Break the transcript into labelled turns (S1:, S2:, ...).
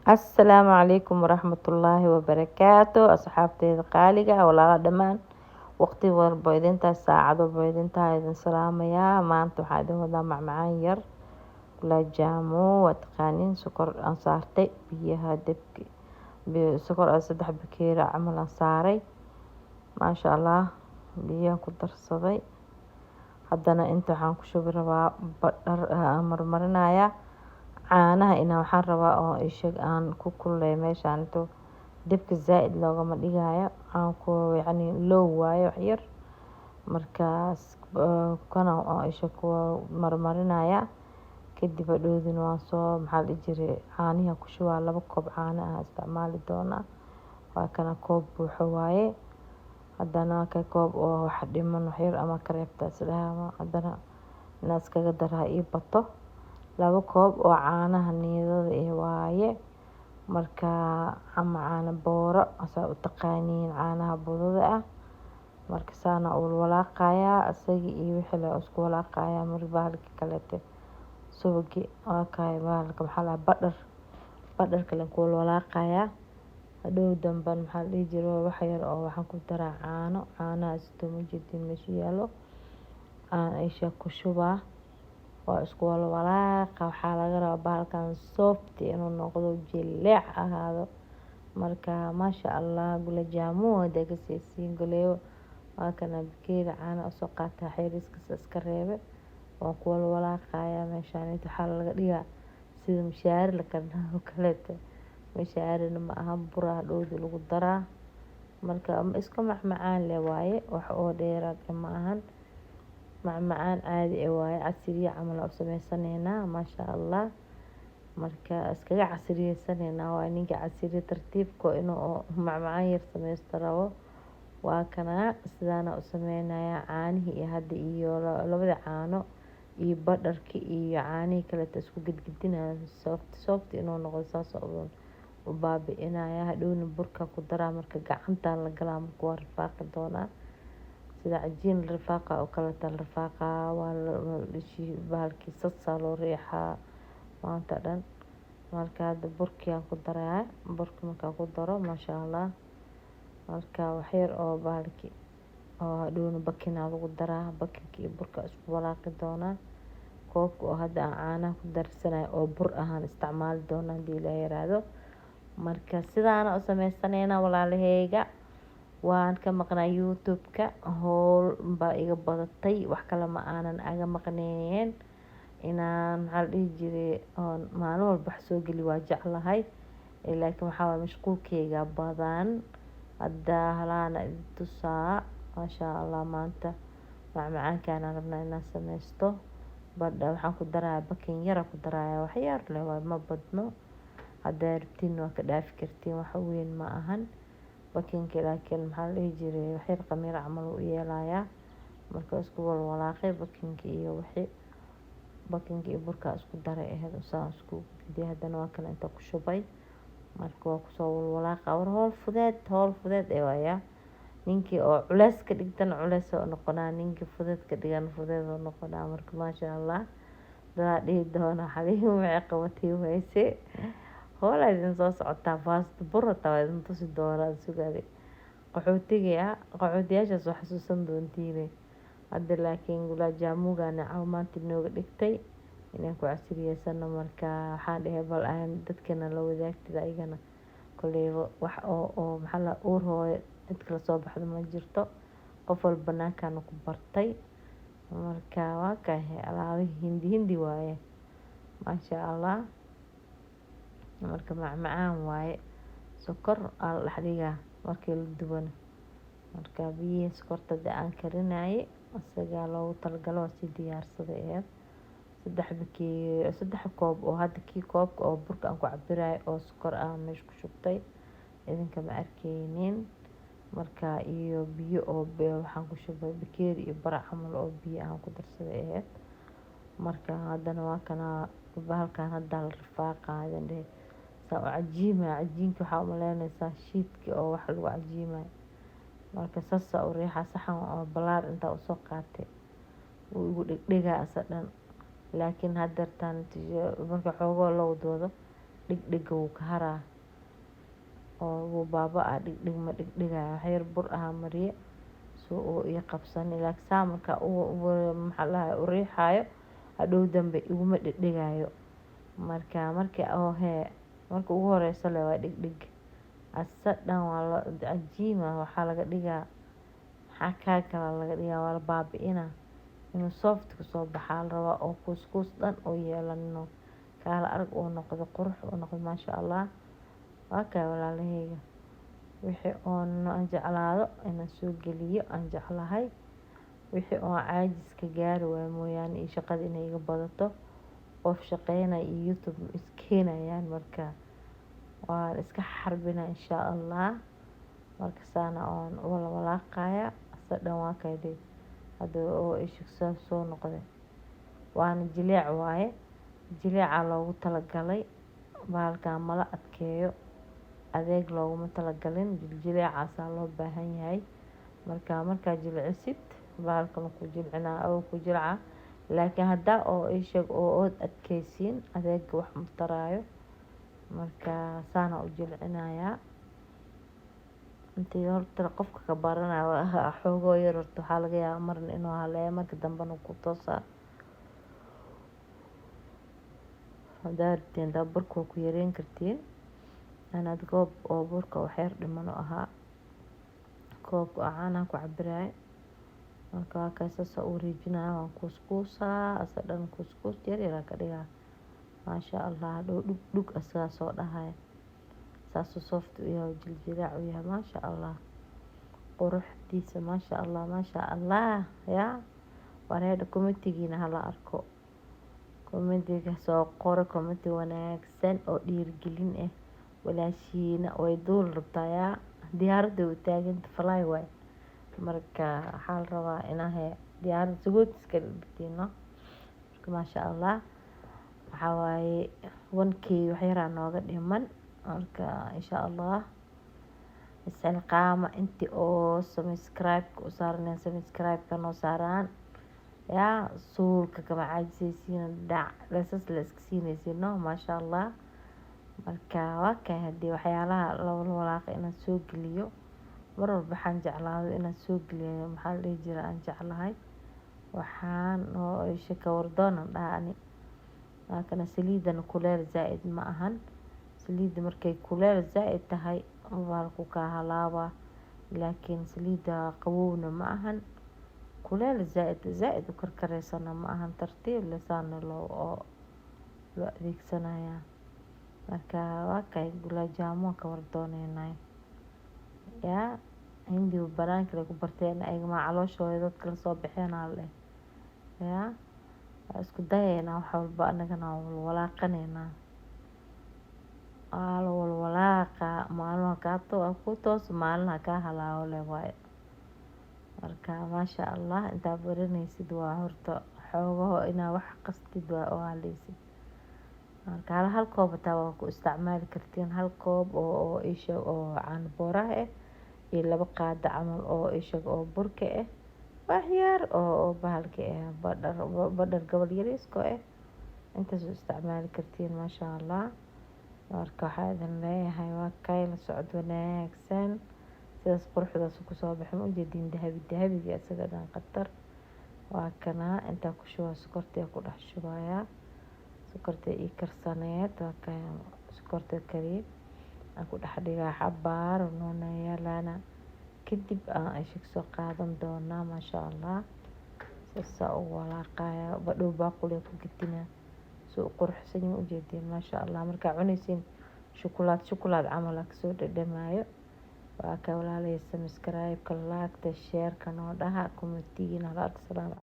S1: Asalaamu calaykum waraxmatullaahi wabarakaatu asxaabteyda qaaliga ah walaalo dhammaan waqti walba idintaas saacad walba idintaa idin salaamayaa maanta waxaa idin wadaa macmacaan yar la jaamo waa taqaaniin sokor aan saartay biyaha dabki sokor aan 3 bakeeri camal aan saaray maasha allah biyaan ku darsaday haddana inta waxaan ku shubi rabaa badhar marmarinayaa caanaha ina waxaan rabaa oo ishag aan ku kululeeyo meeshaan intuu dabka zaaid loogama dhigayo aan ku yacni low waayo wax yar markaas kana oo isha ku marmarinaya kadib hadhowdina waan soo maxaa la dhihi jiray caanihi ku shubaa 2 koob caano ah isticmaali doonaa waa kana koob buuxo waaye haddana ka koob oo wax dhiman wax yar ama ka reebta islaama haddana inaad iskaga daraa ii bato 2 koob oo caanaha niidada waaye marka ama caano booro asaa u taqaaniin caanaha budada ah marka saana uu walaaqayaa asaga iyo wixii la isku walaaqayaa mar bahalka kaleete subagi waa kaay bahalka maxaa la badhar kale ku walaaqayaa hadhow damban maxaa la dhihi jiray wax yar oo waxaan ku daraa caanahaas tomajeedin meesha yaalo aan isha ku shubaa waa isku walaaqa waxaa laga rabaa bahalkan soft inuu noqdo jileec ahaado marka maasha allah gula jaamu hada ka siisiin galeeyo waa kana bakeeri caano soo qaata xiriskiisa iska reebe waan ku walaaqayaa meeshaan inta waxaa laga dhigaa sida mishaari la karnaa kaleete mishaarina ma aha buraa dhowdi lagu daraa marka iska macmacaan leh waaye wax oo dheeraad ma ahan macmacaan caadi waaye casriye camal oo sameysanaynaa maasha allah marka iskaga casriyeysanayna waa ninka casriye tartiibko inuu macmacaan yar sameysto rabo waa kana sidaana u sameynaya caanihi iyo hadda iyo labada caano iyo badharki iyo caanihi kale isku gidgidinaya soft inuu noqdo saas u baabi'inaya hadhowna burka ku daraa marka gacanta la galaa marka waa rifaaqi doonaa sida cajiin rifaaqa oo kale tal rifaaqa waa bahalkii sasa loo riixaa maanta dhan marka hadda burkii aan ku daraa burka markaan ku daro maasha allah marka wax yar oo bahalkii oo hadhowna bakina lagu daraa bakinka iyo burka isku walaaqi doonaa koobka oo hadda aan caanaha ku darsanayo oo bur ahaan isticmaali doonaa hadii la yiraahdo marka sidaana u sameysanayna walaalaheyga waan ka maqnaa youtube-ka howl baa iga badatay wax kale ma aanan aga maqneen inaan maxaa la dhihi jiray oon maalin walba wax soo geli waa jeclahay laakiin waxaa waaye mashquulkeyga badan hadda halaana tusaa maasha allah maanta macmacaankaan rabnaa inaan sameysto badha waxaan ku darayaa bakin yara ku darayaa wax yar leh waa ma badno haddaa rabtiin waa ka dhaafi kartiin wax weyn ma ahan bakinka laakiin maxaa la dhihi jiray wax yar qamiir camal u yeelayaa marka isku walaaqay bakinka iyo wixii bakinka iyo burka isku daray ahayd saan isku gidiyay haddana waa kale inta ku shubay marka waa kusoo walaaqa war howl fudeed waaya ninkii oo culays ka dhigtan culays oo noqonaa ninkii fudeed ka dhigan fudeed oo noqonaa marka maasha allah dadaa dhihi doona xaliimo waxay qabatay wayse hoola idin soo socotaa fast burata waa idin tusi doonaa sugaade qaxootiyaashaas waa xasuusan doontiine hadda laakiin gula jaamugaana caawimaantii nooga dhigtay inaan ku casriyeysano marka waxaan dhahay bal aan dadkana la wadaagtida ayagana koleyba wax oo maxaa la uur hooyo cid kala soo baxda ma jirto qof walba banaankaana ku bartay marka waa kahe alaabihii hindi waaye maasha allah marka macmacaan waaye sokor aa la dhex dhigaa markii la dubano marka biyihii sokorta aan karinaye isagaa loogu talagalo waa sii diyaarsaday aheyd 3 koob oo hadda kii koobka oo burka aan ku cabirayo oo sokor ah meesha ku shubtay idinka ma arkeynin marka iyo biyo oo waxaan ku shubay bakeeri iyo bar camal oo biyo aan ku darsaday aheyd marka haddana waa kana bahalkan hadda la rifaaqayo saa u cajiinka waxaa u malaynaysaa shiidka oo wax lagu cajiimayo marka saasa u riixa saxan oo balaar intaa usoo qaatay wuu igu dhegdhegaa asa dhan laakiin haddeertaan marka xoogoo la wadwado dhigdhiga wuu ka haraa oo wuu baaba'aa, dhigdhig ma dhigdhigayo. Wax yar bur ahaa mariye si uu ii qabsanin, laakiin saa markaa maxaa la dhahaye u riixayo hadhow dambe iguma dhigdhigayo. Markii marka ugu horeysa le waa dhigdhig, asa dhan waa cajiima. Waxaa laga dhigaa maxaa kala laga dhigaa, waa la baabi'inaa inuu soft kusoo baxaa la rabaa oo kuuskuus dhan oo yeelano kaala arag uu noqdo, qurux uu noqdo maasha Allah. Waa kay walaalaheyga wixii aan jeclaado inaan soo geliyo aan jeclahay, wixii oo caajiska gaari waayo mooyaane iyo shaqada inay iga badato. Qof shaqeynaya iyo YouTube iskeenayaan, marka waan iska xarbina insha Allah. Marka saana oon walaaqaya asa dhan waa kay dhig hadda oo ishiksan soo noqday, waana jileec waaye, jileeca loogu talagalay. Bahalkan mala adkeeyo, adeeg looguma talagalin, jileecaasaa loo baahan yahay. Markaa jilcisid bahalkan ku jilcinaa oo ku jilca, laakiin haddaa oo ishag oo ood adkeysiin adeega wax ma taraayo. Marka saana u jilcinayaa intii horta qofka ka baranayo xoogoo yar horta waxaa laga yaabaa marna inuu haleeyo, marka dambena ku toosaa. haddaad rabtiin burka ku yareyn kartiin, anaad goob oo burka wax yar dhiman u ahaa koob caanaha ku cabiraay. Marka waa kaas saas u wareejinaya, waan kuuskuusaa asa dhan kuuskuus yar yar ka dhigaa maasha Allah. Hadhow dhug asagaa soo dhahay saasuu soft u yahay, jiljilaac u yahay maasha Allah. Quruxdiisa maasha Allah, maasha Allah yaa wareedha komitigiina hala arko, komitiga soo qoro, komiti wanaagsan oo dhiirigelin ah. Walaashiina way duul rabtaa yaa diyaaradda u taaganta fly way. Marka waxaa la rabaa inaa diyaaradda sagootiska dhigtiino. Marka maasha Allah waxaa waaye 1k wax yaraa nooga dhiman. Marka insha Allah isxilqaama intii oo subscribe u saaraneen subscribe ka noo saaraan yaa suulka kama caajisaysiin dhac leesas la iska siinaysiino maasha Allah. Marka waa kay haddii waxyaalaha la walaaqo inaan soo geliyo mar walba waxaan jeclaado inaan soo geliyo, maxaa la dhihi jiray aan jeclahay waxaan oo shaka wardoon dhaani. Laakiin saliidan kuleel zaid ma ahan, saliida markay kuleel zaid tahay bahalku ka halaaba, laakiin saliida qabowna ma ahan, kuleel zaid u karkareysana ma ahan, tartiib lisaan loo adeegsanaya. Marka waa kay gulaajamo ka wardoonaynay yaa hindi banaanka lagu barteen ayaga ma calooshooda dadka la soo bixinaa leh yaa isku dayayna wax walba anagana walaaqanayna walaaqa maalmaha kaato ku toos maalmaha ka halaawo leh waay. Marka maasha Allah intaa baranaysid waa horta xoogaho inaa wax qastid waa oo haleysid. Marka hal koob taa waa ku isticmaali kartiin, hal koob oo isha oo caano booraha ah iyo 2 qaado camal oo isha oo burka ah, wax yar oo bahalka ah badar gabal yariisko ah intaas u isticmaali kartiin maasha Allah. Marka waxaa idin leeyahay waa kay la socod wanaagsan sidaas quruxdaas ku soo baxay u jeedin dahabiga isaga dhan qatar. Waa kana inta ku shubaa sokorta ku dhex shubaya, sokorta ii karsaneed waa kay sokorta kariim aan ku dhex dhigaa xabaar noona yeelana kadib aan ishig soo qaadan doonaa maasha Allah. Sasa u walaaqaya badhow baaquli ku gitina soo quruxsan u jeedin maasha Allah. Marka cunaysin shukulaato camal ka soo dhadhamaayo. Waa ka walaalay subscribe ka like share ka noo dhaha commentiina la arko.